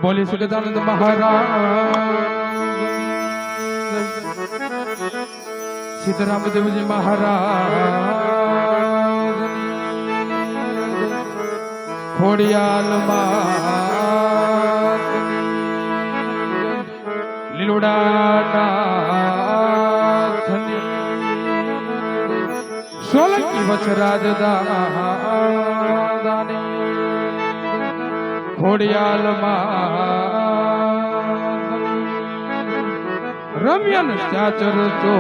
બોલી સચિદાનંદ મહારાજ, સીતારામદેવજી મહારાજ, ખોડિયાલ માત, લીલુડાનાથની, સોલંકી વચરાજ દાદાની, ખોડિયાલ માત, રમ્યન ચાચર ચો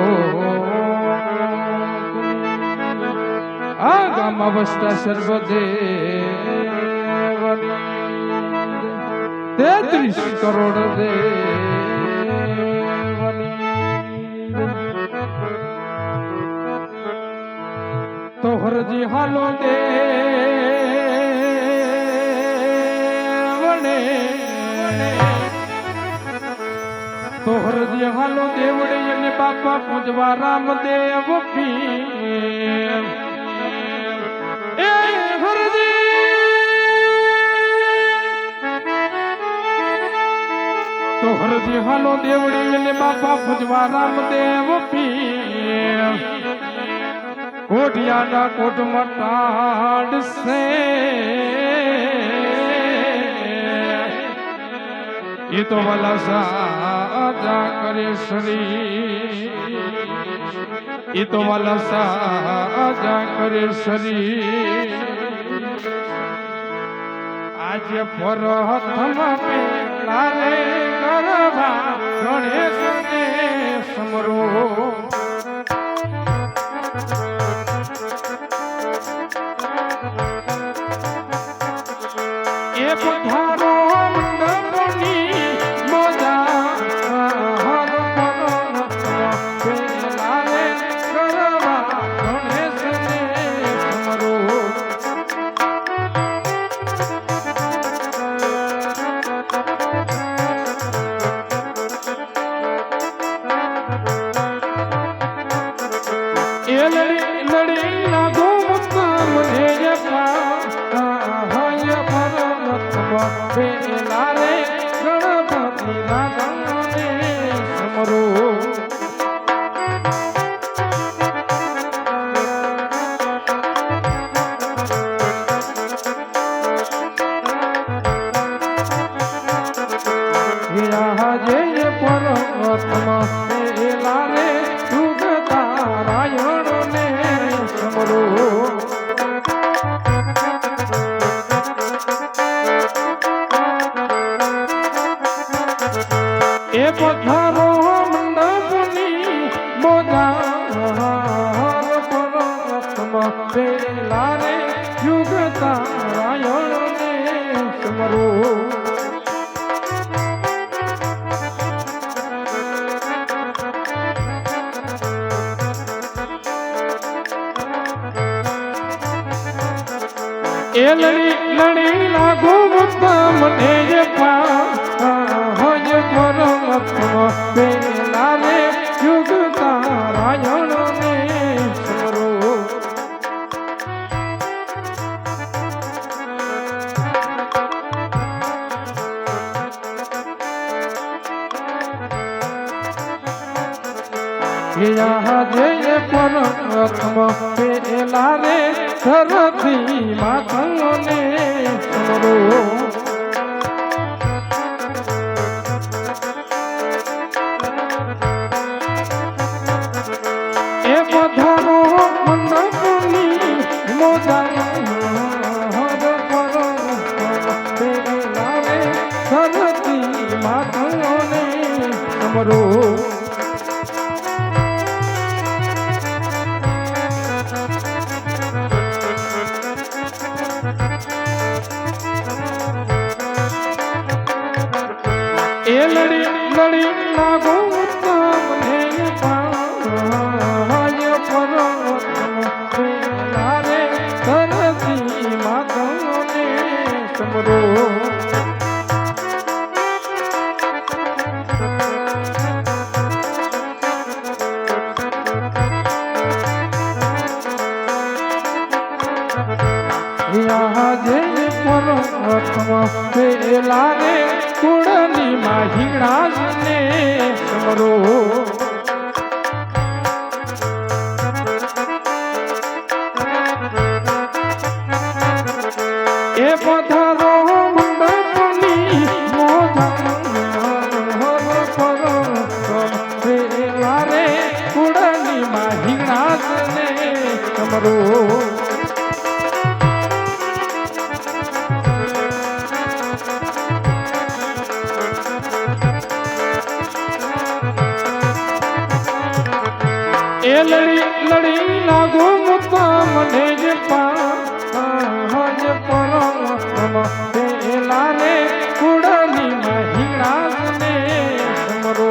આ ગામ અવસ્થા સર્વદેવની 33 કરોડ દેવની તો હરજી હાલો દેવને તો હરજી હાલો દેવડે અને બાપા પૂજવા રામદેવ પીર એ હરજી તો હરજી હાલો દેવડે અને બાપા પૂજવા રામદેવ પીર કોઠિયાના કોટમાં ટાઢશે એ તો વાલા સાજા કરે શરીર એ તો વાલા સાજા કરે શરીર આજે પરહતમાં પેલા રે ગરબા ગણેશને સમરો એ પધારો મંડપની મોજા હર પરહતમાં પેલા રે ગરબા ગણેશને સમરો લડી લાગો મુક્તમ ધેય હાય પરમતમાં પેલા રે ગણપતિ દાદાને સમરો જય પરમતમાં પેલા રે એ પથારો મંડપની મોજા પરમતમાં પેલા રે યુગ તારાયણને સમરો એ લડી લાગો મુક્તમ ધેય હોય પરમતમાં પેલા રે યુગ તારાયણને સમરો જય પરમતમાં પેલા રે ધરતી માતંગને સમરો એ પધારો મંડપની મોજા હર પરમતમાં પેલા રે ધરતી માતંગને સમરો એ લડી લાગો ઉત્તમ ધેય હાય પરમતમાં પેલા રે ધરતી માતંગને સમરો જય પરમતમાં પેલા રે કુળની માં હિંગળાજને સમરો એ પધારો મંડપની મોઢારે કુળની માં હિંગળાજને સમરો એ લડી લડી લાગો મુતા મને જે પાજ પરમ પેલા રે કુડની મહિળાને સમરો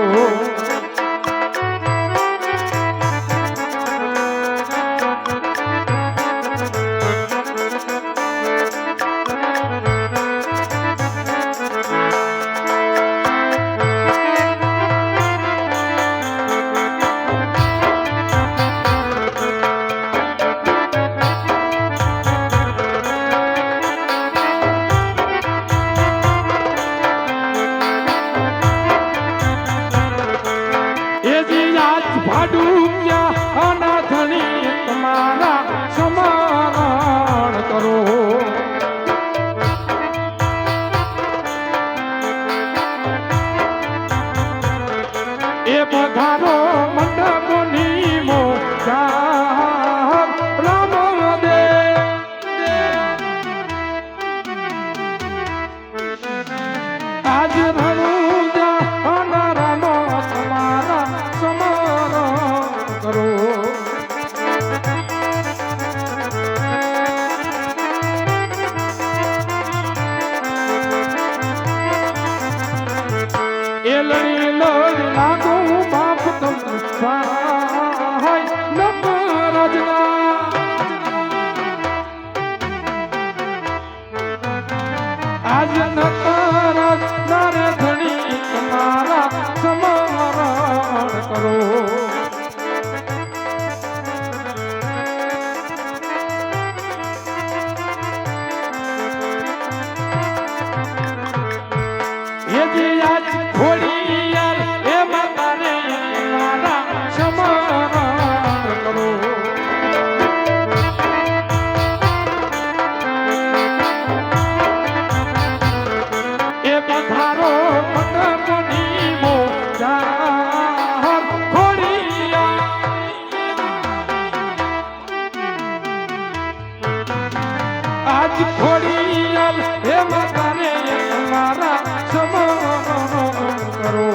ભાડુક્યા અનાથની તમારા સમારણ કરો એ પધારો મંડપની મોજા રામ દે આજ રણુજા અનારાનો તમારા કરો એ લડી લડી લાગો બાપ તમ સહાય નપ રજના આજ નતરજ નારે ધણી તમારા સમરણ કરો આજ ખોડિયાલ હે માતાને તમારા સમરણ કરો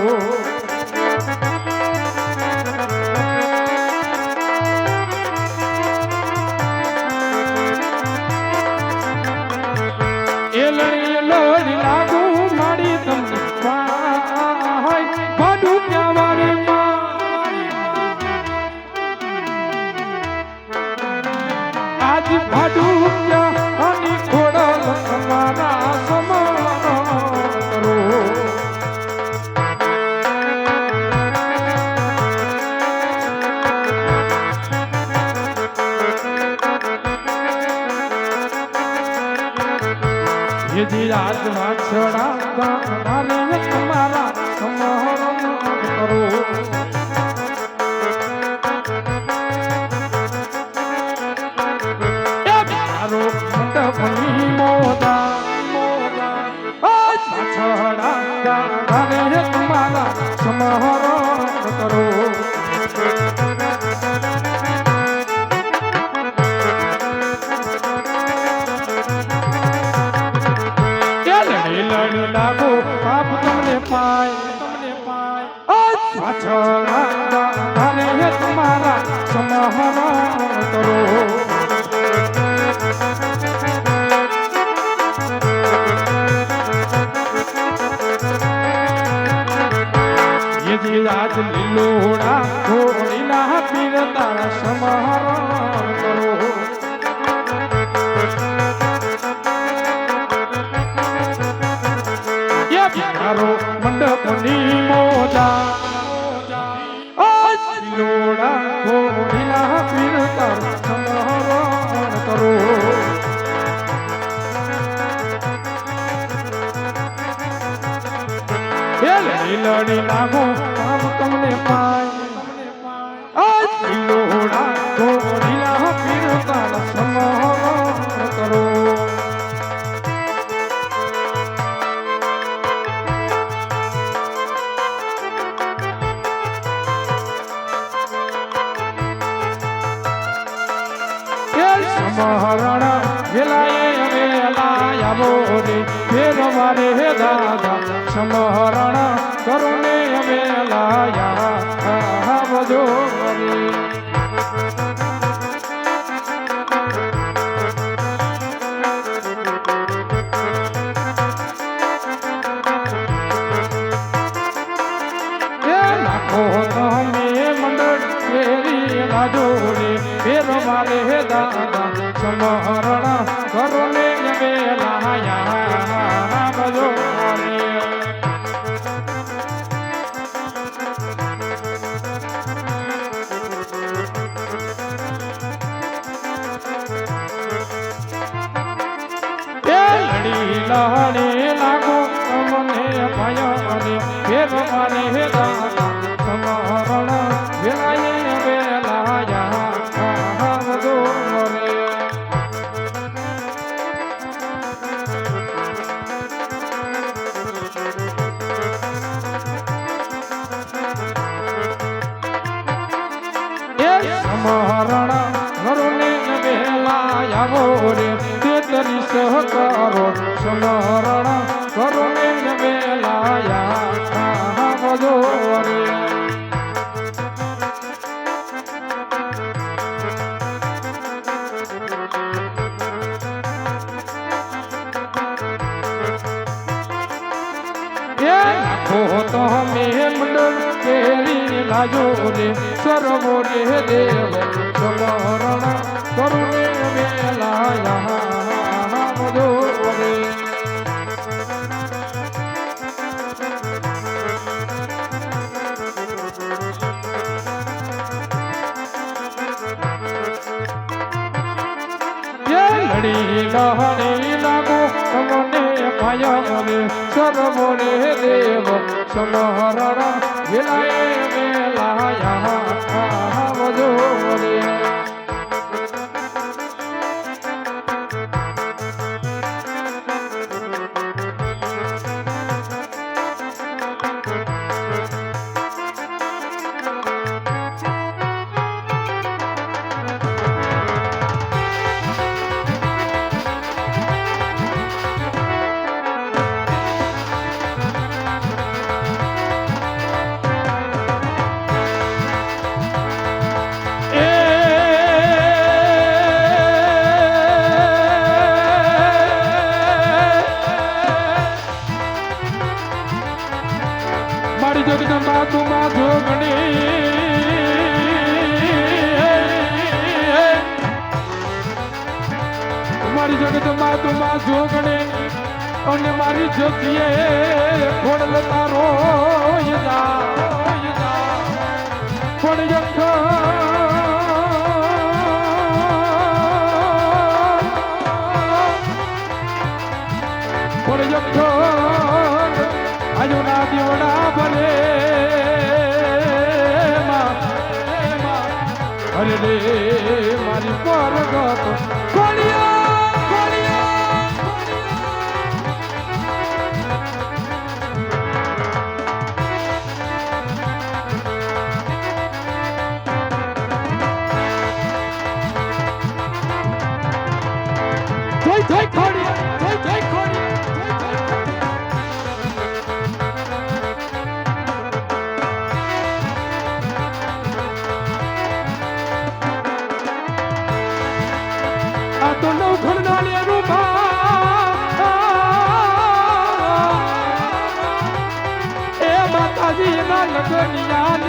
એ લડી લડી લાગુ મારી તમને ભાડું ક્યાં વારે આજ ભાડું ક્યાં આની ખોડલ તમારા સમરણ કરો યજી આજ વાછડા ગાને તમારા સમરણ કરો મંડપની મોદા પાછડા ગાને તમારા સમરણ કરો લડી લાગો પાપ તમને પાય પાછડા ગાને તમારા સમરણ કરો આજ લીલોડા ઘોડીલા પીર તારા સમરણ કરો મારો મંડપની મોજા લીલોડા ઘોડીલા પીર તારા લડી લાગો આમ તમને પાય આ લીલોડા તો લીલા પીર તારા સમરણ કરો મહારાણા વેલાએ વેલા આવો રે ફેર મારે હે દાદા સમહરણા કરુને વેલા આવજો રે તમે મંડળ ફેરી લાજો રે ફેર મારે હે દાદા સમહરણા કરુને વેલા આવજો રે લડી લાગો મને ભય રે ફેર મારે હે દાદા સમહરણ વેલાએ વેલા આવજો રે સમહરણ ઘરોને વેલા આવો રે તેતરી સહકારો સમહરણ ઘરોને વેલા આવજો રે તમે મંડળ કેરી લાજો રે સર્વો રે દેવ સમરણ કરુને વેલા આવજો રે લડી લાગો તમને ભય રે સર્વો રે દેવ સમહરણ વેલાએ વેલા આવજો રે જગદંબા તુમા જોગણી મારી જગદંબા તુમા જોગણી અને મારી જ્યોતિએ ખોડલ તારો પણ યક્ષ આજુ ના દીવડા ભલે અરે રે મારી પરગત તો નવ ઘરના ને રૂપા એ માતાજી ના લગનિયા